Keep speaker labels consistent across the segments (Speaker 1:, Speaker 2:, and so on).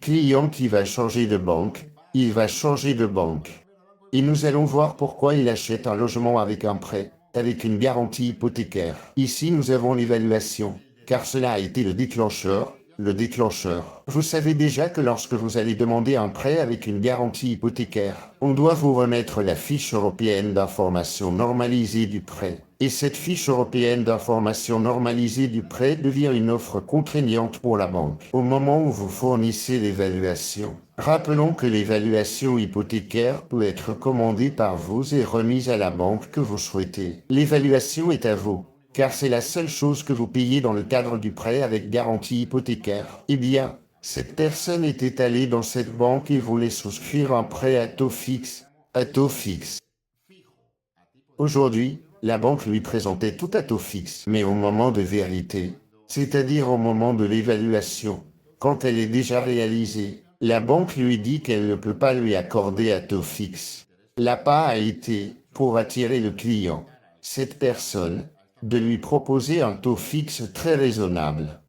Speaker 1: client qui va changer de banque, il va changer de banque. Et nous allons voir pourquoi il achète un logement avec un prêt, avec une garantie hypothécaire. Ici nous avons l'évaluation, car cela a été le déclencheur. Vous savez déjà que lorsque vous allez demander un prêt avec une garantie hypothécaire, on doit vous remettre la fiche européenne d'information normalisée du prêt. Et cette fiche européenne d'information normalisée du prêt devient une offre contraignante pour la banque au moment où vous fournissez l'évaluation. Rappelons que l'évaluation hypothécaire peut être commandée par vous et remise à la banque que vous souhaitez. L'évaluation est à vous, car c'est la seule chose que vous payez dans le cadre du prêt avec garantie hypothécaire. Eh bien, cette personne était allée dans cette banque et voulait souscrire un prêt à taux fixe. Aujourd'hui, la banque lui présentait tout à taux fixe, mais au moment de vérité, c'est-à-dire au moment de l'évaluation, quand elle est déjà réalisée, la banque lui dit qu'elle ne peut pas lui accorder à taux fixe. L'appât a été, pour attirer le client, cette personne, de lui proposer un taux fixe très raisonnable.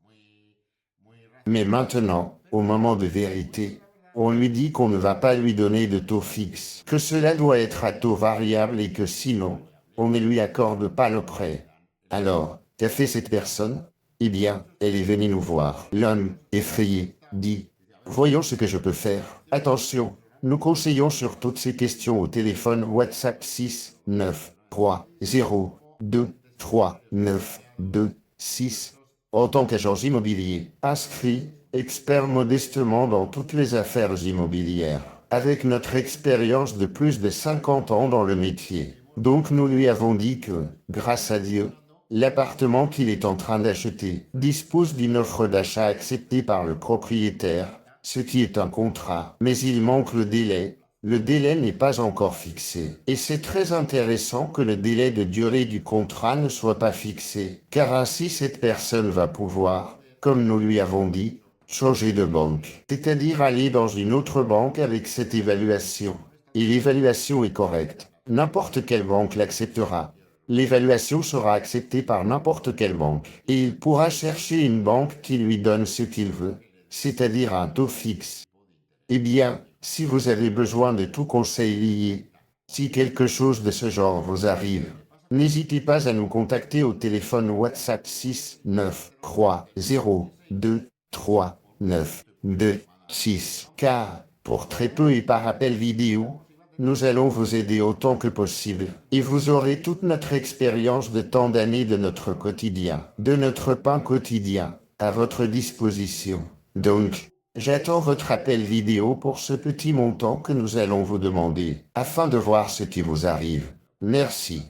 Speaker 1: Mais maintenant, au moment de vérité, on lui dit qu'on ne va pas lui donner de taux fixe, que cela doit être à taux variable et que sinon, on ne lui accorde pas le prêt. Alors, qu'a fait cette personne? Eh bien, elle est venue nous voir. L'homme, effrayé, dit « Voyons ce que je peux faire. Attention, nous conseillons sur toutes ces questions au téléphone WhatsApp 6 9 3 0 2 3 9 2 6. En tant qu'agent immobilier, inscrit, expert modestement dans toutes les affaires immobilières, avec notre expérience de plus de 50 ans dans le métier. Donc nous lui avons dit que, grâce à Dieu, l'appartement qu'il est en train d'acheter dispose d'une offre d'achat acceptée par le propriétaire, ce qui est un contrat. Mais il manque le délai. Le délai n'est pas encore fixé. Et c'est très intéressant que le délai de durée du contrat ne soit pas fixé, car ainsi cette personne va pouvoir, comme nous lui avons dit, changer de banque, c'est-à-dire aller dans une autre banque avec cette évaluation. Et l'évaluation est correcte. N'importe quelle banque l'acceptera. L'évaluation sera acceptée par n'importe quelle banque. Et il pourra chercher une banque qui lui donne ce qu'il veut, c'est-à-dire un taux fixe. Eh bien, si vous avez besoin de tout conseil lié, si quelque chose de ce genre vous arrive, n'hésitez pas à nous contacter au téléphone WhatsApp 6 9 3 0 2 3 9 2 6. Car, pour très peu et par appel vidéo, nous allons vous aider autant que possible. Et vous aurez toute notre expérience de tant d'années de notre quotidien, de notre pain quotidien, à votre disposition. Donc, j'attends votre appel vidéo pour ce petit montant que nous allons vous demander, afin de voir ce qui vous arrive. Merci.